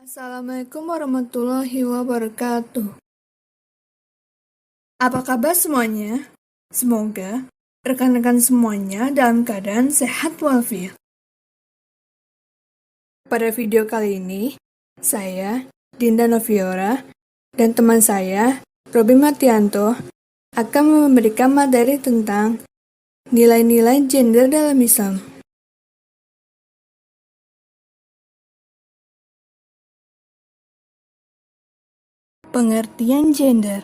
Assalamualaikum warahmatullahi wabarakatuh. Apa kabar semuanya? Semoga rekan-rekan semuanya dalam keadaan sehat walafiat. Pada video kali ini, saya, Dinda Noviora, dan teman saya, Robi Martianto, akan memberikan materi tentang nilai-nilai gender dalam Islam. Pengertian gender.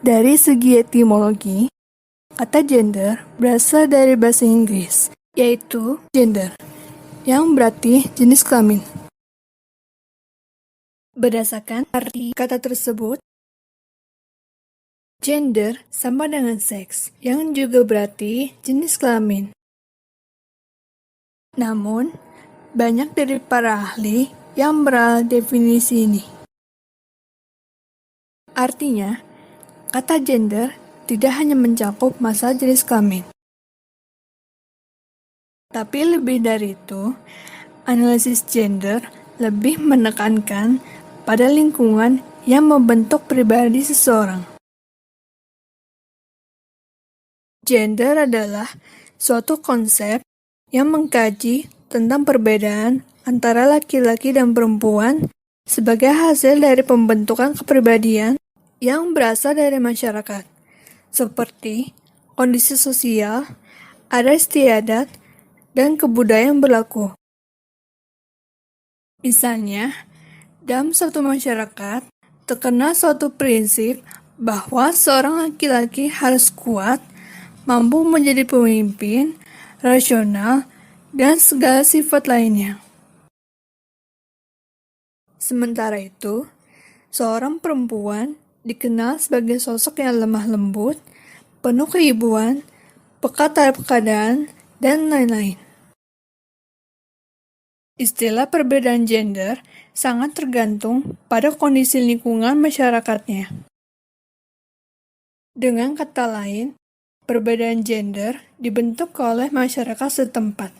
Dari segi etimologi, kata gender berasal dari bahasa Inggris, yaitu gender, yang berarti jenis kelamin. Berdasarkan arti kata tersebut, gender sama dengan seks, yang juga berarti jenis kelamin. Namun, banyak dari para ahli yang beralah definisi ini. Artinya, kata gender tidak hanya mencakup masalah jenis kelamin. Tapi lebih dari itu, analisis gender lebih menekankan pada lingkungan yang membentuk pribadi seseorang. Gender adalah suatu konsep yang mengkaji tentang perbedaan antara laki-laki dan perempuan sebagai hasil dari pembentukan kepribadian yang berasal dari masyarakat, seperti kondisi sosial, adat istiadat, dan kebudayaan berlaku. Misalnya, dalam suatu masyarakat, terkenal suatu prinsip bahwa seorang laki-laki harus kuat, mampu menjadi pemimpin, rasional, dan segala sifat lainnya. Sementara itu, seorang perempuan dikenal sebagai sosok yang lemah lembut, penuh keibuan, peka terhadap keadaan, dan lain-lain. Istilah perbedaan gender sangat tergantung pada kondisi lingkungan masyarakatnya. Dengan kata lain, perbedaan gender dibentuk oleh masyarakat setempat.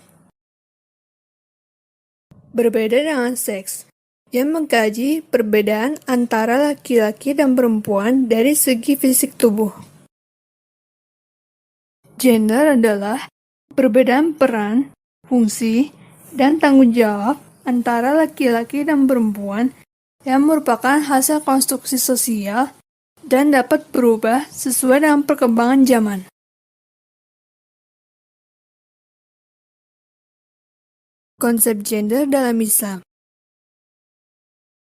Berbeda dengan seks, yang mengkaji perbedaan antara laki-laki dan perempuan dari segi fisik tubuh. Gender adalah perbedaan peran, fungsi, dan tanggung jawab antara laki-laki dan perempuan yang merupakan hasil konstruksi sosial dan dapat berubah sesuai dengan perkembangan zaman. Konsep gender dalam Islam.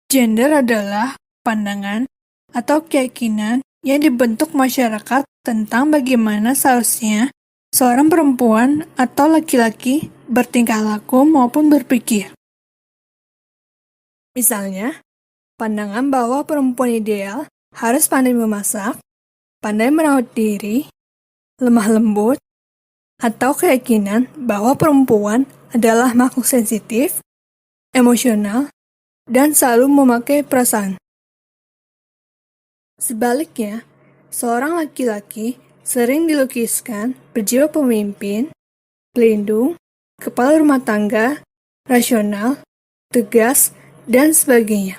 Gender adalah pandangan atau keyakinan yang dibentuk masyarakat tentang bagaimana seharusnya seorang perempuan atau laki-laki bertingkah laku maupun berpikir. Misalnya, pandangan bahwa perempuan ideal harus pandai memasak, pandai merawat diri, lemah lembut, atau keyakinan bahwa perempuan adalah makhluk sensitif, emosional, dan selalu memakai perasaan. Sebaliknya, seorang laki-laki sering dilukiskan berjiwa pemimpin, pelindung, kepala rumah tangga, rasional, tegas, dan sebagainya.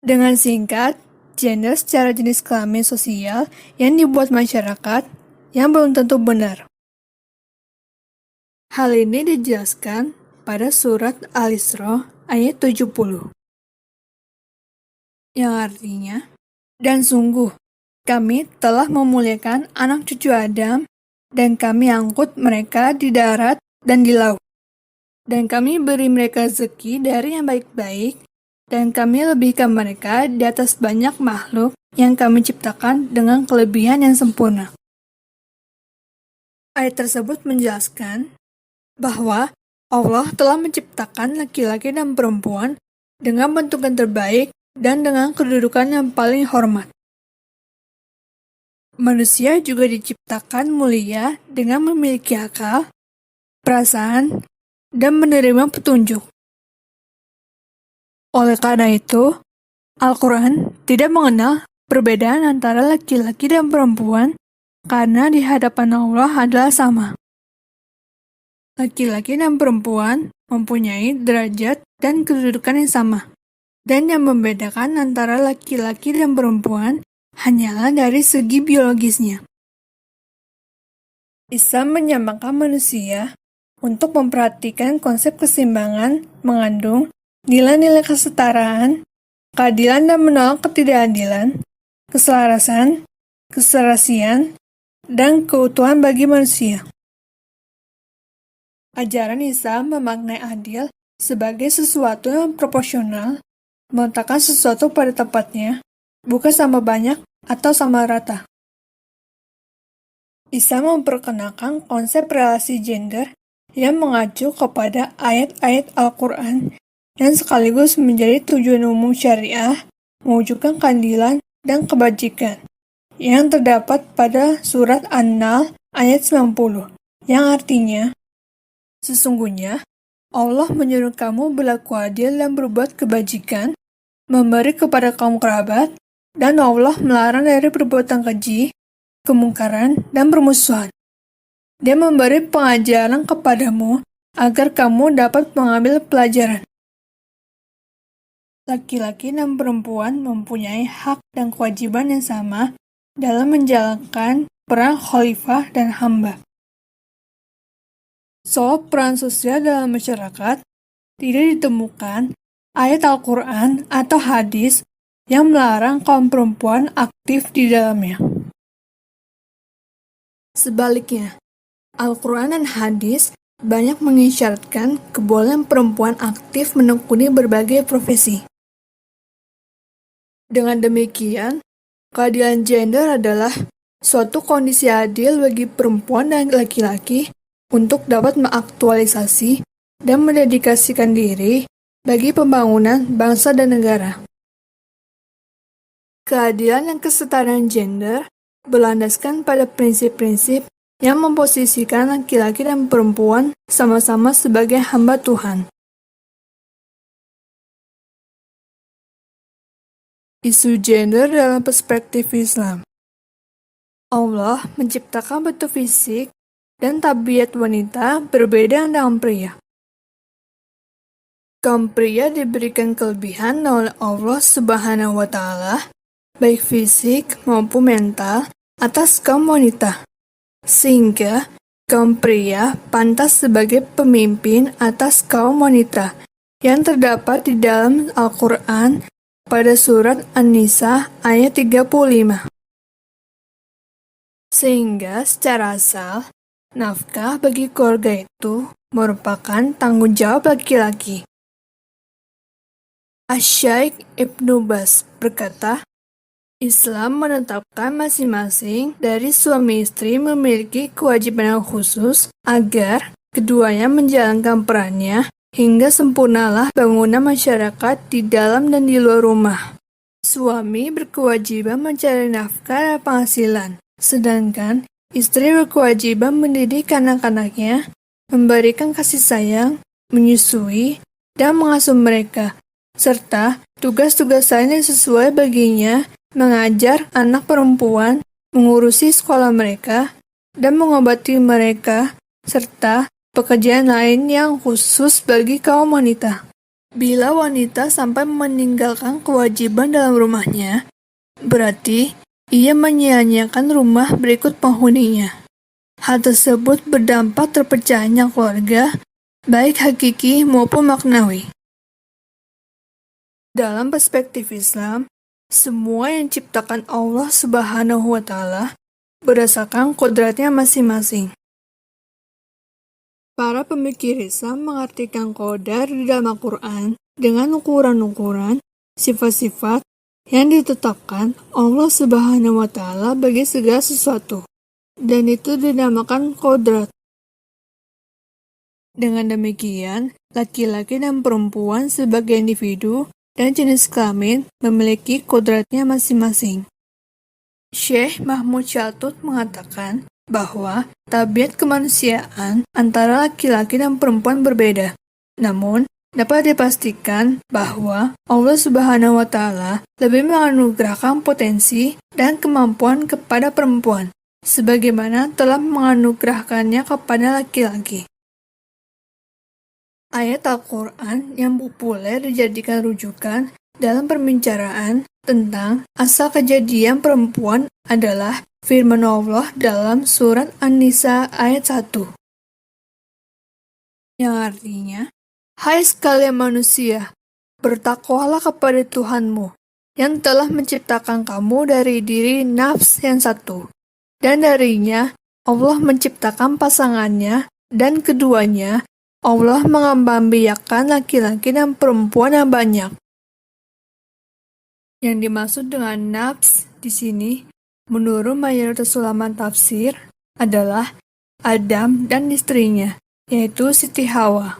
Dengan singkat, gender secara jenis kelamin sosial yang dibuat masyarakat yang belum tentu benar. Hal ini dijelaskan pada surat Al-Isra ayat 70. Yang artinya, dan sungguh, kami telah memuliakan anak cucu Adam, dan kami angkut mereka di darat dan di laut. Dan kami beri mereka rezeki dari yang baik-baik, dan kami lebihkan mereka di atas banyak makhluk yang kami ciptakan dengan kelebihan yang sempurna. Ayat tersebut menjelaskan bahwa Allah telah menciptakan laki-laki dan perempuan dengan bentukan terbaik dan dengan kedudukan yang paling hormat. Manusia juga diciptakan mulia dengan memiliki akal, perasaan, dan menerima petunjuk. Oleh karena itu, Al-Quran tidak mengenal perbedaan antara laki-laki dan perempuan karena di hadapan Allah adalah sama. Laki-laki dan perempuan mempunyai derajat dan kedudukan yang sama. Dan yang membedakan antara laki-laki dan perempuan hanyalah dari segi biologisnya. Islam menyamakan manusia untuk memperhatikan konsep keseimbangan, mengandung nilai-nilai kesetaraan, keadilan dan menolak ketidakadilan, keselarasan, keserasian, dan keutuhan bagi manusia. Ajaran Islam memaknai adil sebagai sesuatu yang proporsional, meletakkan sesuatu pada tempatnya, bukan sama banyak atau sama rata. Islam memperkenalkan konsep relasi gender yang mengacu kepada ayat-ayat Al-Quran dan sekaligus menjadi tujuan umum syariah mewujudkan keadilan dan kebajikan yang terdapat pada surat An-Nahl ayat 90 yang artinya, sesungguhnya Allah menyuruh kamu berlaku adil dan berbuat kebajikan, memberi kepada kaum kerabat, dan Allah melarang dari perbuatan keji, kemungkaran, dan permusuhan. Dia memberi pengajaran kepadamu agar kamu dapat mengambil pelajaran. Laki-laki dan perempuan mempunyai hak dan kewajiban yang sama dalam menjalankan peran khalifah dan hamba. Soal peran sosial dalam masyarakat, tidak ditemukan ayat Al-Quran atau hadis yang melarang kaum perempuan aktif di dalamnya. Sebaliknya, Al-Quran dan hadis banyak mengisyaratkan kebolehan perempuan aktif menekuni berbagai profesi. Dengan demikian, keadilan gender adalah suatu kondisi adil bagi perempuan dan laki-laki untuk dapat mengaktualisasi dan mendedikasikan diri bagi pembangunan bangsa dan negara. Keadilan dan kesetaraan gender berlandaskan pada prinsip-prinsip yang memposisikan laki-laki dan perempuan sama-sama sebagai hamba Tuhan. Isu gender dalam perspektif Islam. Allah menciptakan bentuk fisik dan tabiat wanita berbeda dengan pria. Kaum pria diberikan kelebihan oleh Allah Subhanahu wa Ta'ala, baik fisik maupun mental, atas kaum wanita, sehingga kaum pria pantas sebagai pemimpin atas kaum wanita yang terdapat di dalam Al-Quran pada surat An-Nisa ayat 35. Sehingga secara asal, nafkah bagi keluarga itu merupakan tanggung jawab laki-laki. Asy-Syaikh Ibnu Baz berkata, Islam menetapkan masing-masing dari suami istri memiliki kewajiban khusus agar keduanya menjalankan perannya hingga sempurnalah bangunan masyarakat di dalam dan di luar rumah. Suami berkewajiban mencari nafkah dan penghasilan, sedangkan istri berkewajiban mendidik anak-anaknya, memberikan kasih sayang, menyusui, dan mengasuh mereka, serta tugas-tugas lain yang sesuai baginya, mengajar anak perempuan, mengurusi sekolah mereka, dan mengobati mereka, serta pekerjaan lain yang khusus bagi kaum wanita. Bila wanita sampai meninggalkan kewajiban dalam rumahnya, berarti ia menyia-nyiakan rumah berikut penghuninya. Hal tersebut berdampak terpecahnya keluarga, baik hakiki maupun maknawi. Dalam perspektif Islam, semua yang diciptakan Allah Subhanahu wa Ta'ala berdasarkan kodratnya masing-masing. Para pemikir Islam mengartikan qadar di dalam Al-Quran dengan ukuran-ukuran, sifat-sifat yang ditetapkan Allah Subhanahu wa Ta'ala bagi segala sesuatu, dan itu dinamakan kodrat. Dengan demikian, laki-laki dan perempuan sebagai individu dan jenis kelamin memiliki kodratnya masing-masing. Syekh Mahmud Shaltut mengatakan bahwa tabiat kemanusiaan antara laki-laki dan perempuan berbeda. Namun, dapat dipastikan bahwa Allah Subhanahu wa Ta'ala lebih menganugerahkan potensi dan kemampuan kepada perempuan, sebagaimana telah menganugerahkannya kepada laki-laki. Ayat Al-Quran yang populer dijadikan rujukan dalam pembicaraan tentang asal kejadian perempuan adalah firman Allah dalam surat An-Nisa ayat 1, yang artinya, "Hai sekalian manusia, bertakwalah kepada Tuhanmu, yang telah menciptakan kamu dari diri nafs yang satu, dan darinya Allah menciptakan pasangannya, dan keduanya Allah mengembangbiakkan laki-laki dan perempuan yang banyak." Yang dimaksud dengan nafs di sini, menurut mayoritas ulama tafsir, adalah Adam dan istrinya, yaitu Siti Hawa.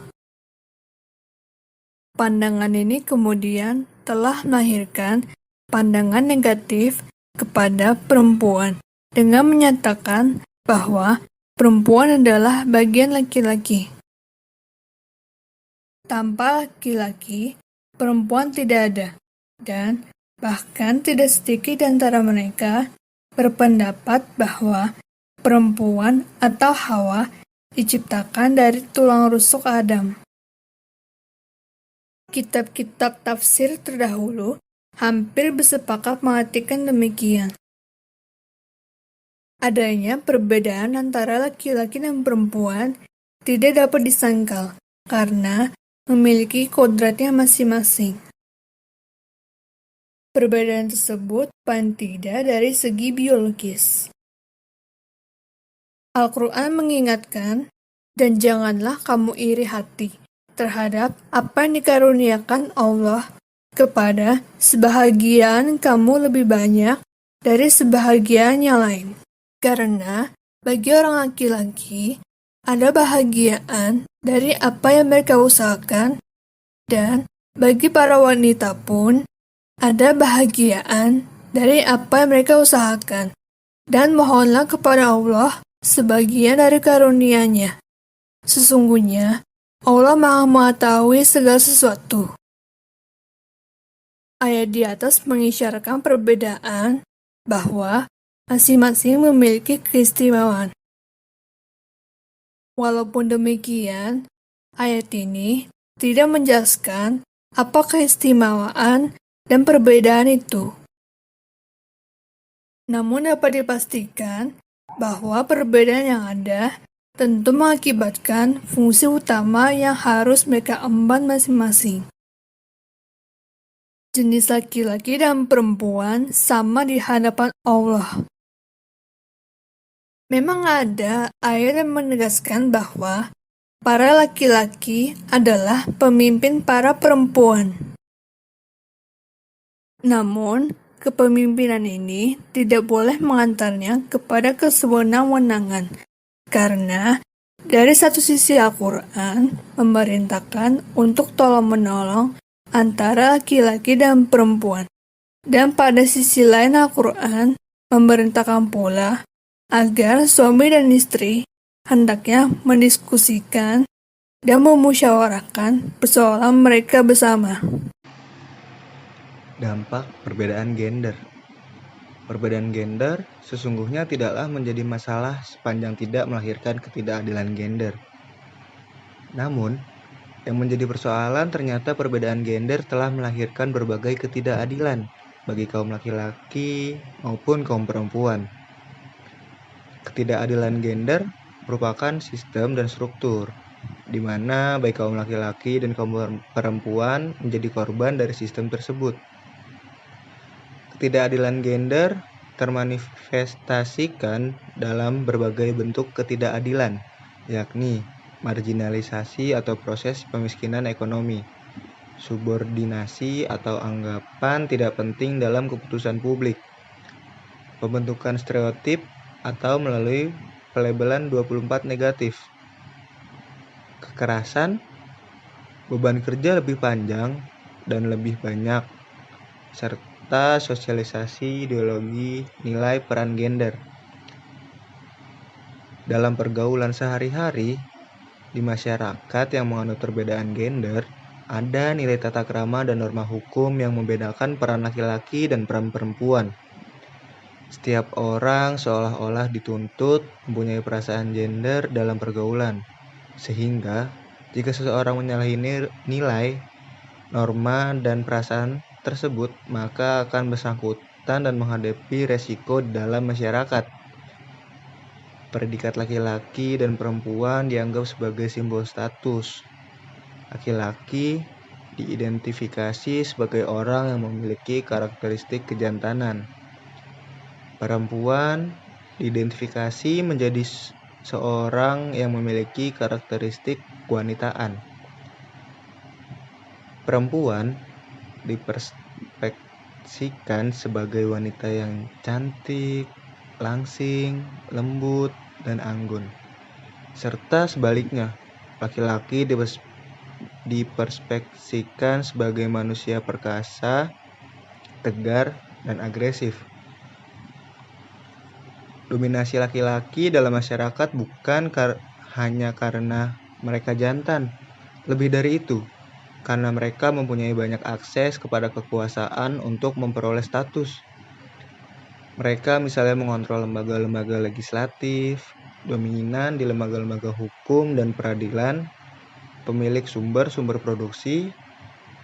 Pandangan ini kemudian telah melahirkan pandangan negatif kepada perempuan dengan menyatakan bahwa perempuan adalah bagian laki-laki. Tanpa laki-laki, perempuan tidak ada, dan bahkan tidak sedikit di antara mereka berpendapat bahwa perempuan atau Hawa diciptakan dari tulang rusuk Adam. Kitab-kitab tafsir terdahulu hampir bersepakat mengatakan demikian. Adanya perbedaan antara laki-laki dan perempuan tidak dapat disangkal karena memiliki kodratnya masing-masing. Perbedaan tersebut paling tidak dari segi biologis. Al-Quran mengingatkan, "Dan janganlah kamu iri hati terhadap apa yang dikaruniakan Allah kepada sebahagian kamu lebih banyak dari sebahagian yang lain. Karena bagi orang laki-laki ada bahagiaan dari apa yang mereka usahakan, dan bagi para wanita pun ada bahagiaan dari apa yang mereka usahakan. Dan mohonlah kepada Allah sebagian dari karunia-Nya. Sesungguhnya Allah Maha mengetahui segala sesuatu." Ayat di atas mengisyaratkan perbedaan bahwa masing-masing memiliki keistimewaan. Walaupun demikian, ayat ini tidak menjelaskan apa keistimewaan dan perbedaan itu. Namun dapat dipastikan bahwa perbedaan yang ada tentu mengakibatkan fungsi utama yang harus mereka emban masing-masing. Jenis laki-laki dan perempuan sama di hadapan Allah. Memang ada ayat yang menegaskan bahwa para laki-laki adalah pemimpin para perempuan. Namun, kepemimpinan ini tidak boleh mengantarnya kepada kesewenang-wenangan, karena dari satu sisi Al-Quran memerintahkan untuk tolong-menolong antara laki-laki dan perempuan, dan pada sisi lain Al-Quran memerintahkan pula agar suami dan istri hendaknya mendiskusikan dan memusyawarahkan persoalan mereka bersama. Dampak perbedaan gender. Perbedaan gender sesungguhnya tidaklah menjadi masalah sepanjang tidak melahirkan ketidakadilan gender. Namun, yang menjadi persoalan ternyata perbedaan gender telah melahirkan berbagai ketidakadilan bagi kaum laki-laki maupun kaum perempuan. Ketidakadilan gender merupakan sistem dan struktur di mana baik kaum laki-laki dan kaum perempuan menjadi korban dari sistem tersebut. Ketidakadilan gender termanifestasikan dalam berbagai bentuk ketidakadilan, yakni marginalisasi atau proses pemiskinan ekonomi, subordinasi atau anggapan tidak penting dalam keputusan publik, pembentukan stereotip atau melalui pelabelan 24 negatif, kekerasan, beban kerja lebih panjang dan lebih banyak, serta sosialisasi ideologi nilai peran gender. Dalam pergaulan sehari-hari, di masyarakat yang menganut perbedaan gender, ada nilai tata krama dan norma hukum yang membedakan peran laki-laki dan peran perempuan. Setiap orang seolah-olah dituntut mempunyai perasaan gender dalam pergaulan, sehingga Jika seseorang menyalahi nilai, norma, dan perasaan tersebut, maka akan bersangkutan dan menghadapi resiko dalam masyarakat. Predikat laki-laki dan perempuan dianggap sebagai simbol status. Laki-laki diidentifikasi sebagai orang yang memiliki karakteristik kejantanan. Perempuan diidentifikasi menjadi seorang yang memiliki karakteristik kewanitaan. Perempuan dipersepsikan sebagai wanita yang cantik, langsing, lembut, dan anggun. Serta sebaliknya, laki-laki diperspeksikan sebagai manusia perkasa, tegar, dan agresif. Dominasi laki-laki dalam masyarakat bukan hanya karena mereka jantan, lebih dari itu, karena mereka mempunyai banyak akses kepada kekuasaan untuk memperoleh status. Mereka misalnya mengontrol lembaga-lembaga legislatif, dominan di lembaga-lembaga hukum dan peradilan, pemilik sumber-sumber produksi,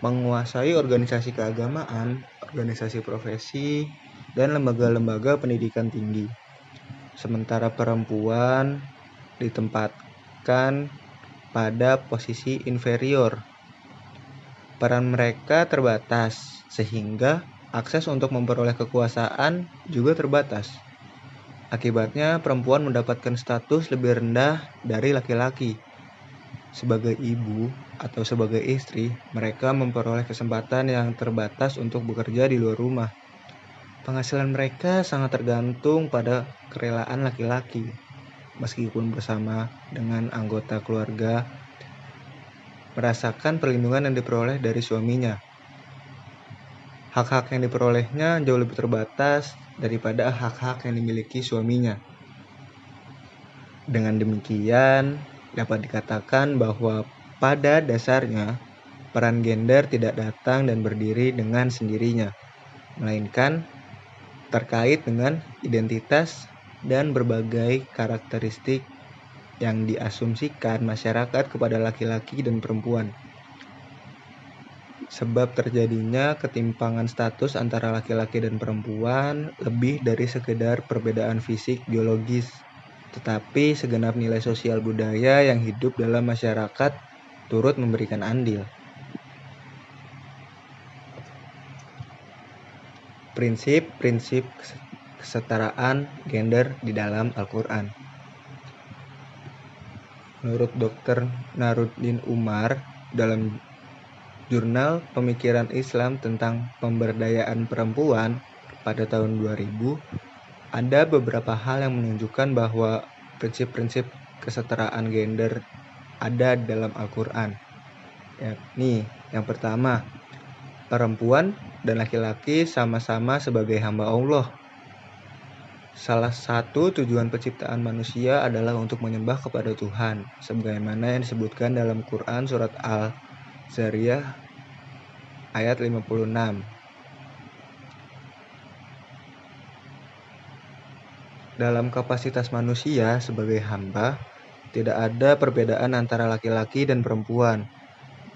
menguasai organisasi keagamaan, organisasi profesi, dan lembaga-lembaga pendidikan tinggi. Sementara perempuan ditempatkan pada posisi inferior. Peran mereka terbatas, sehingga akses untuk memperoleh kekuasaan juga terbatas. Akibatnya, perempuan mendapatkan status lebih rendah dari laki-laki. Sebagai ibu atau sebagai istri, mereka memperoleh kesempatan yang terbatas untuk bekerja di luar rumah. Penghasilan mereka sangat tergantung pada kerelaan laki-laki, meskipun bersama dengan anggota keluarga merasakan perlindungan yang diperoleh dari suaminya. Hak-hak yang diperolehnya jauh lebih terbatas daripada hak-hak yang dimiliki suaminya. Dengan demikian, dapat dikatakan bahwa pada dasarnya, peran gender tidak datang dan berdiri dengan sendirinya, melainkan terkait dengan identitas dan berbagai karakteristik yang diasumsikan masyarakat kepada laki-laki dan perempuan. Sebab terjadinya ketimpangan status antara laki-laki dan perempuan lebih dari sekedar perbedaan fisik biologis, tetapi segenap nilai sosial budaya yang hidup dalam masyarakat turut memberikan andil. Prinsip-prinsip kesetaraan gender di dalam Al-Quran. Menurut Dr. Naruddin Umar, dalam Jurnal Pemikiran Islam tentang Pemberdayaan Perempuan pada tahun 2000, ada beberapa hal yang menunjukkan bahwa prinsip-prinsip kesetaraan gender ada dalam Al-Quran. Yakni, yang pertama, perempuan dan laki-laki sama-sama sebagai hamba Allah. Salah satu tujuan penciptaan manusia adalah untuk menyembah kepada Tuhan, sebagaimana yang disebutkan dalam Quran surat Al-Zariyah ayat 56. Dalam kapasitas manusia sebagai hamba, tidak ada perbedaan antara laki-laki dan perempuan.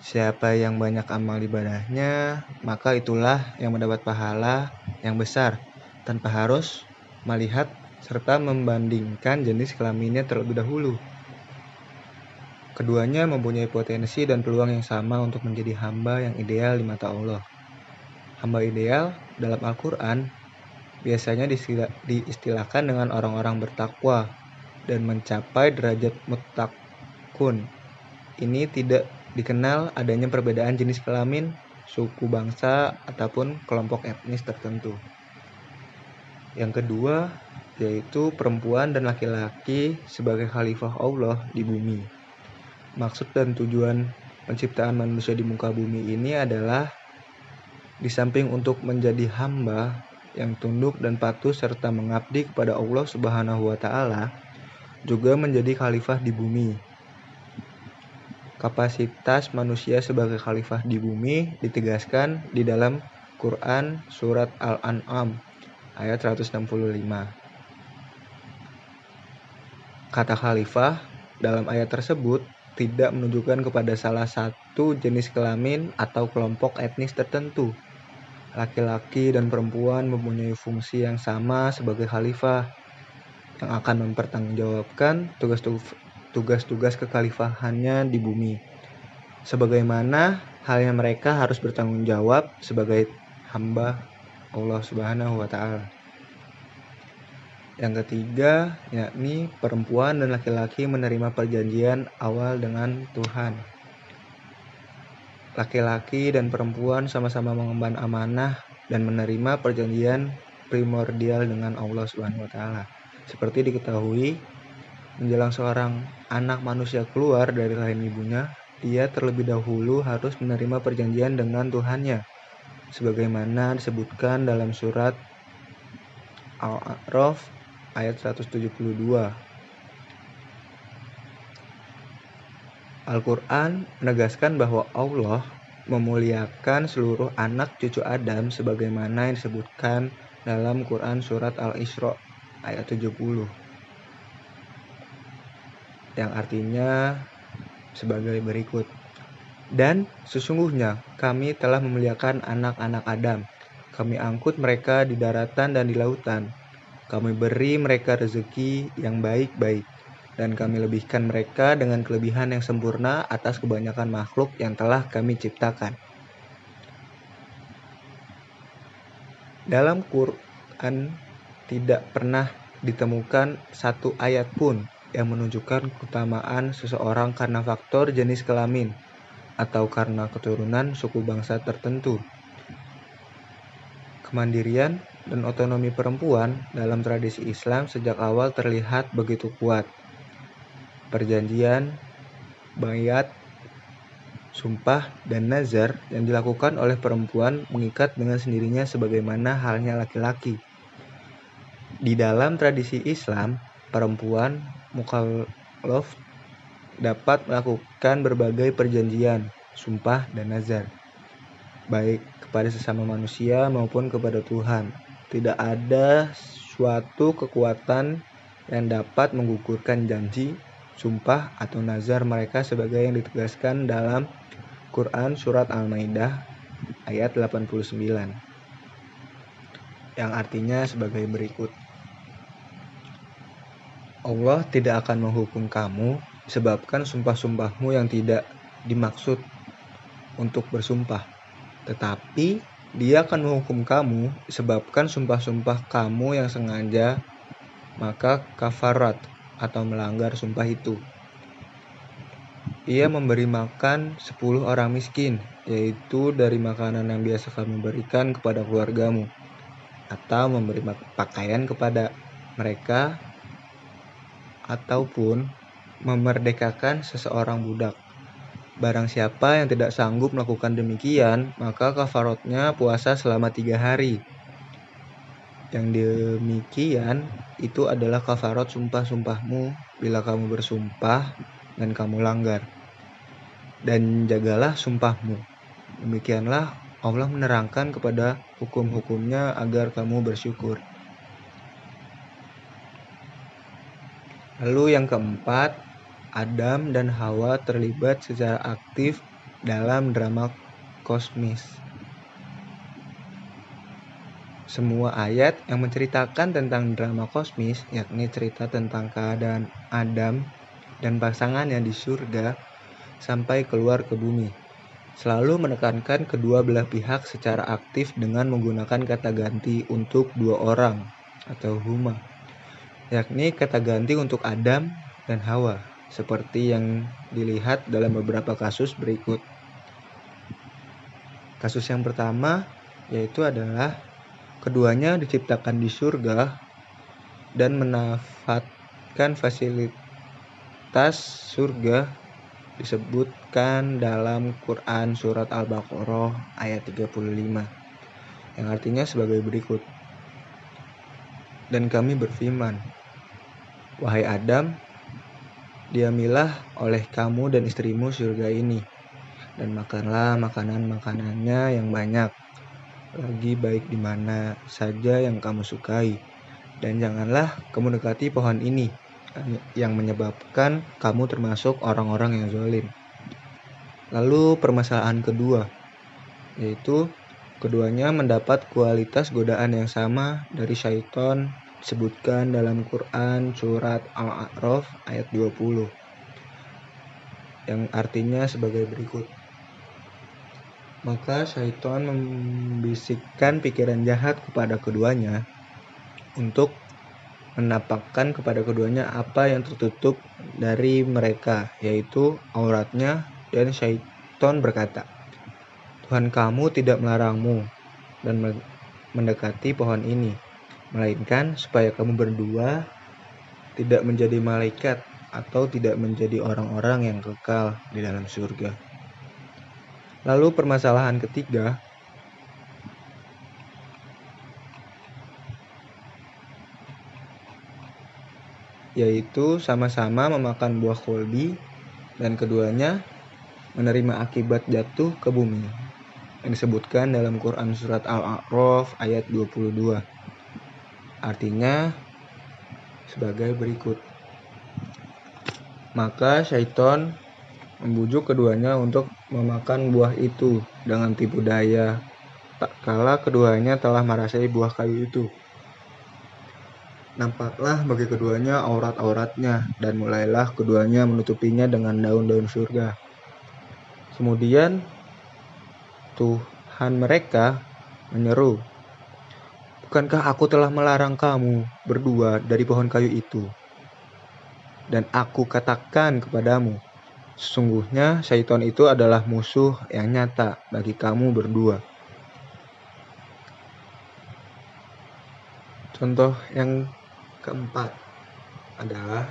Siapa yang banyak amal ibadahnya, maka itulah yang mendapat pahala yang besar, tanpa harus melihat serta membandingkan jenis kelaminnya terlebih dahulu. Keduanya mempunyai potensi dan peluang yang sama untuk menjadi hamba yang ideal di mata Allah. Hamba ideal dalam Al-Quran biasanya diistilahkan dengan orang-orang bertakwa dan mencapai derajat muttaqun. Ini tidak dikenal adanya perbedaan jenis kelamin, suku bangsa, ataupun kelompok etnis tertentu. Yang kedua, yaitu perempuan dan laki-laki sebagai khalifah Allah di bumi. Maksud dan tujuan penciptaan manusia di muka bumi ini adalah di samping untuk menjadi hamba yang tunduk dan patuh serta mengabdi kepada Allah Subhanahu wa Ta'ala, juga menjadi khalifah di bumi. Kapasitas manusia sebagai khalifah di bumi ditegaskan di dalam Quran surat Al-An'am ayat 165. Kata khalifah dalam ayat tersebut tidak menunjukkan kepada salah satu jenis kelamin atau kelompok etnis tertentu. Laki-laki dan perempuan mempunyai fungsi yang sama sebagai khalifah yang akan mempertanggungjawabkan tugas-tugas kekhalifahannya di bumi. Sebagaimana halnya mereka harus bertanggung jawab sebagai hamba Allah Subhanahu wa Ta'ala. Yang ketiga, yakni perempuan dan laki-laki menerima perjanjian awal dengan Tuhan. Laki-laki dan perempuan sama-sama mengemban amanah dan menerima perjanjian primordial dengan Allah Subhanahu wa Ta'ala. Seperti diketahui, menjelang seorang anak manusia keluar dari rahim ibunya, dia terlebih dahulu harus menerima perjanjian dengan Tuhannya, sebagaimana disebutkan dalam surat Al-A'raf ayat 172. Al-Quran menegaskan bahwa Allah memuliakan seluruh anak cucu Adam sebagaimana yang disebutkan dalam Quran surat Al-Isra ayat 70. Yang artinya sebagai berikut. Dan sesungguhnya kami telah memuliakan anak-anak Adam. Kami angkut mereka di daratan dan di lautan. Kami beri mereka rezeki yang baik-baik. Dan kami lebihkan mereka dengan kelebihan yang sempurna atas kebanyakan makhluk yang telah kami ciptakan. Dalam Quran tidak pernah ditemukan satu ayat pun yang menunjukkan keutamaan seseorang karena faktor jenis kelamin atau karena keturunan suku bangsa tertentu. Kemandirian dan otonomi perempuan dalam tradisi Islam sejak awal terlihat begitu kuat. Perjanjian, bayat, sumpah, dan nazar yang dilakukan oleh perempuan mengikat dengan sendirinya sebagaimana halnya laki-laki. Di dalam tradisi Islam, perempuan mukallaf dapat melakukan berbagai perjanjian, sumpah, dan nazar, baik kepada sesama manusia maupun kepada Tuhan. Tidak ada suatu kekuatan yang dapat menggugurkan janji, sumpah, atau nazar mereka sebagai yang ditegaskan dalam Quran surat Al-Maidah ayat 89. Yang artinya sebagai berikut. Allah tidak akan menghukum kamu disebabkan sumpah-sumpahmu yang tidak dimaksud untuk bersumpah. Tetapi Dia akan menghukum kamu disebabkan sumpah-sumpah kamu yang sengaja, maka kafarat atau melanggar sumpah itu. Ia memberi makan 10 orang miskin, yaitu dari makanan yang biasa kamu berikan kepada keluargamu, atau memberi pakaian kepada mereka, ataupun memerdekakan seseorang budak. Barang siapa yang tidak sanggup melakukan demikian, maka kafaratnya puasa selama 3 hari. Yang demikian itu adalah kafarat sumpah-sumpahmu bila kamu bersumpah dan kamu langgar. Dan jagalah sumpahmu. Demikianlah Allah menerangkan kepada hukum-hukumnya agar kamu bersyukur. Lalu yang keempat, Adam dan Hawa terlibat secara aktif dalam drama kosmis. Semua ayat yang menceritakan tentang drama kosmis, yakni cerita tentang keadaan Adam dan pasangannya di surga sampai keluar ke bumi, selalu menekankan kedua belah pihak secara aktif dengan menggunakan kata ganti untuk dua orang atau huma, yakni kata ganti untuk Adam dan Hawa, seperti yang dilihat dalam beberapa kasus berikut. Kasus yang pertama yaitu adalah keduanya diciptakan di surga dan menafatkan fasilitas surga disebutkan dalam Quran surat Al-Baqarah ayat 35, yang artinya sebagai berikut. Dan kami berfirman, wahai Adam, diamilah oleh kamu dan istrimu surga ini, dan makanlah makanan-makanannya yang banyak, lagi baik di mana saja yang kamu sukai, dan janganlah kamu dekati pohon ini, yang menyebabkan kamu termasuk orang-orang yang zalim. Lalu permasalahan kedua, yaitu keduanya mendapat kualitas godaan yang sama dari syaitan, disebutkan dalam Quran surat Al-A'raf ayat 20, yang artinya sebagai berikut. Maka syaitan membisikkan pikiran jahat kepada keduanya untuk menampakkan kepada keduanya apa yang tertutup dari mereka, yaitu auratnya, dan syaitan berkata, Tuhan kamu tidak melarangmu dan mendekati pohon ini, melainkan supaya kamu berdua tidak menjadi malaikat atau tidak menjadi orang-orang yang kekal di dalam surga. Lalu permasalahan ketiga, yaitu sama-sama memakan buah kolbi dan keduanya menerima akibat jatuh ke bumi, yang disebutkan dalam Quran surat Al-A'raf ayat 22. Artinya sebagai berikut. Maka syaitan membujuk keduanya untuk memakan buah itu dengan tipu daya, tak kala keduanya telah merasai buah kayu itu. Nampaklah bagi keduanya aurat-auratnya, dan mulailah keduanya menutupinya dengan daun-daun surga. Kemudian Tuhan mereka menyeru, bukankah aku telah melarang kamu berdua dari pohon kayu itu? Dan aku katakan kepadamu, sesungguhnya syaitan itu adalah musuh yang nyata bagi kamu berdua. Contoh yang keempat adalah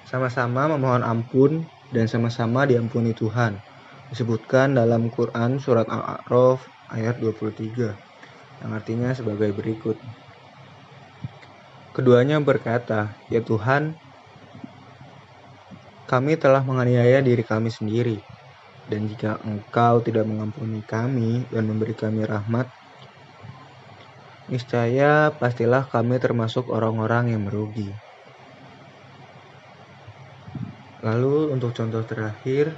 sama-sama memohon ampun dan sama-sama diampuni Tuhan. Disebutkan dalam Quran surat Al-A'raf ayat 23, yang artinya sebagai berikut. Keduanya berkata, ya Tuhan, kami telah menganiaya diri kami sendiri, dan jika Engkau tidak mengampuni kami dan memberi kami rahmat, niscaya pastilah kami termasuk orang-orang yang merugi. Lalu untuk contoh terakhir,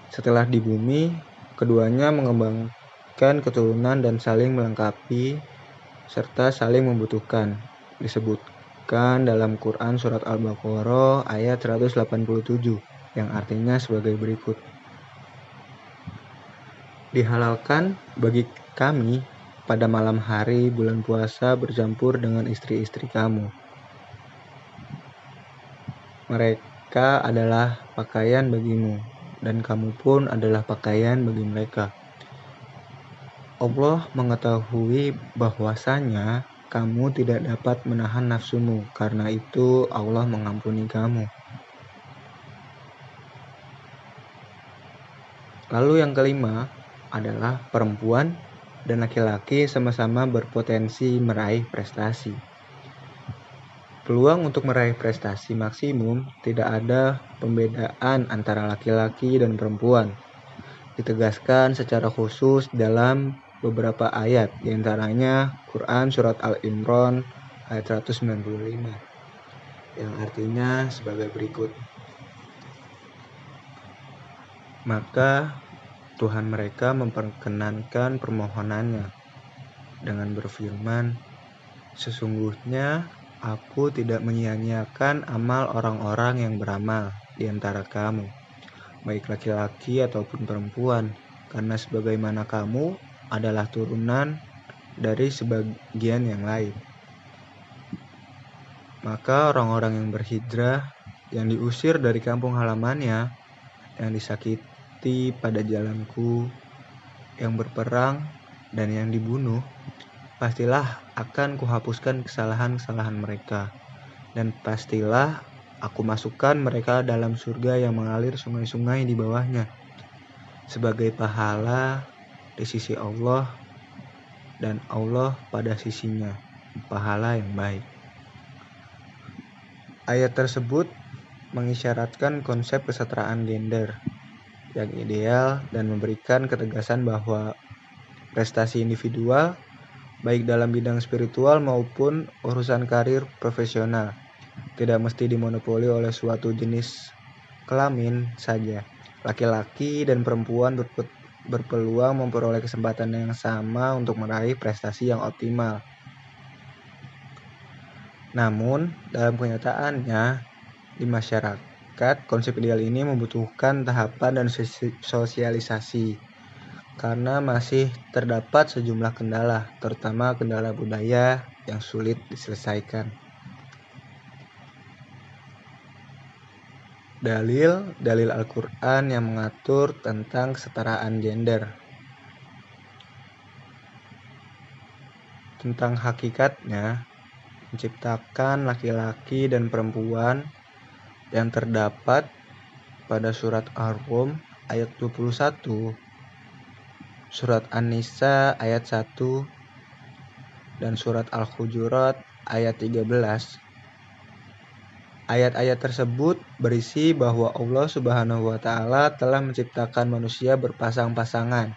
setelah di bumi, keduanya mengembangkan keturunan dan saling melengkapi serta saling membutuhkan. Disebutkan dalam Quran surat Al-Baqarah ayat 187, yang artinya sebagai berikut. Dihalalkan bagi kami pada malam hari bulan puasa bercampur dengan istri-istri kamu. Mereka adalah pakaian bagimu, dan kamu pun adalah pakaian bagi mereka. Allah mengetahui bahwasanya kamu tidak dapat menahan nafsumu, karena itu Allah mengampuni kamu. Lalu yang kelima adalah perempuan dan laki-laki sama-sama berpotensi meraih prestasi. Peluang untuk meraih prestasi maksimum tidak ada pembedaan antara laki-laki dan perempuan. Ditegaskan secara khusus dalam beberapa ayat, diantaranya Quran surat Al-Imran ayat 195, yang artinya sebagai berikut. Maka Tuhan mereka memperkenankan permohonannya dengan berfirman, sesungguhnya aku tidak menyia-nyiakan amal orang-orang yang beramal di antara kamu, baik laki-laki ataupun perempuan, karena sebagaimana kamu adalah turunan dari sebagian yang lain. Maka orang-orang yang berhijrah, yang diusir dari kampung halamannya, yang disakiti pada jalanku, yang berperang, dan yang dibunuh, pastilah akan kuhapuskan kesalahan-kesalahan mereka, dan pastilah aku masukkan mereka dalam surga yang mengalir sungai-sungai di bawahnya, sebagai pahala di sisi Allah, dan Allah pada sisinya pahala yang baik. Ayat tersebut mengisyaratkan konsep kesetaraan gender yang ideal dan memberikan ketegasan bahwa prestasi individual, baik dalam bidang spiritual maupun urusan karir profesional, tidak mesti dimonopoli oleh suatu jenis kelamin saja. Laki-laki dan perempuan berpeluang memperoleh kesempatan yang sama untuk meraih prestasi yang optimal. Namun, dalam kenyataannya, di masyarakat, konsep ideal ini membutuhkan tahapan dan sosialisasi, karena masih terdapat sejumlah kendala, terutama kendala budaya yang sulit diselesaikan. Dalil Al-Quran yang mengatur tentang kesetaraan gender. Tentang hakikatnya, menciptakan laki-laki dan perempuan yang terdapat pada surat Ar-Rum ayat 21, surat An-Nisa ayat 1, dan surat Al-Hujurat ayat 13. Ayat-ayat tersebut berisi bahwa Allah Subhanahu wa Ta'ala telah menciptakan manusia berpasang-pasangan,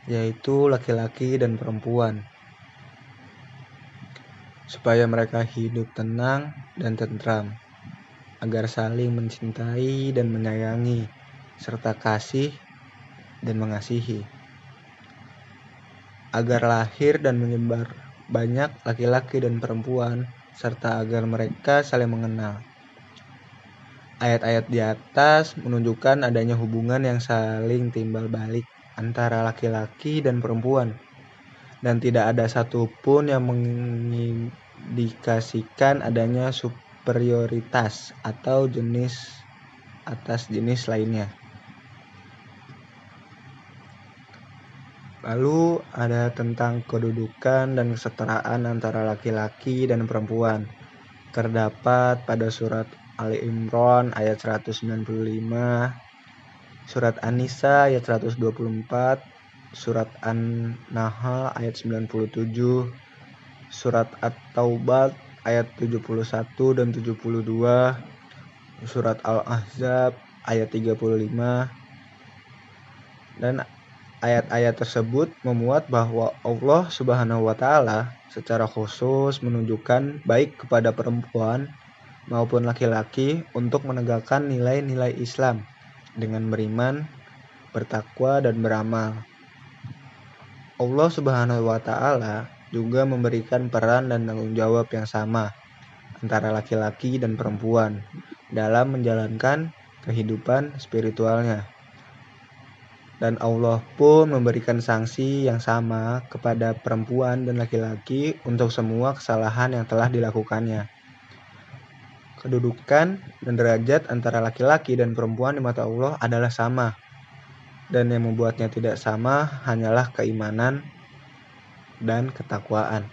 yaitu laki-laki dan perempuan, supaya mereka hidup tenang dan tentram, agar saling mencintai dan menyayangi, serta kasih dan mengasihi, agar lahir dan menyebar banyak laki-laki dan perempuan, serta agar mereka saling mengenal. Ayat-ayat di atas menunjukkan adanya hubungan yang saling timbal balik antara laki-laki dan perempuan, dan tidak ada satupun yang mengindikasikan adanya superioritas atau jenis atas jenis lainnya. Lalu ada tentang kedudukan dan kesetaraan antara laki-laki dan perempuan. Terdapat pada surat Ali Imran ayat 195, surat An-Nisa ayat 124, surat An-Nahl ayat 97, surat At-Taubah ayat 71 dan 72, surat Al-Ahzab ayat 35, dan ayat-ayat tersebut memuat bahwa Allah Subhanahu wa Ta'ala secara khusus menunjukkan baik kepada perempuan maupun laki-laki untuk menegakkan nilai-nilai Islam dengan beriman, bertakwa, dan beramal. Allah Subhanahu wa Ta'ala juga memberikan peran dan tanggung jawab yang sama antara laki-laki dan perempuan dalam menjalankan kehidupan spiritualnya. Dan Allah pun memberikan sanksi yang sama kepada perempuan dan laki-laki untuk semua kesalahan yang telah dilakukannya. Kedudukan dan derajat antara laki-laki dan perempuan di mata Allah adalah sama, dan yang membuatnya tidak sama hanyalah keimanan dan ketakwaan.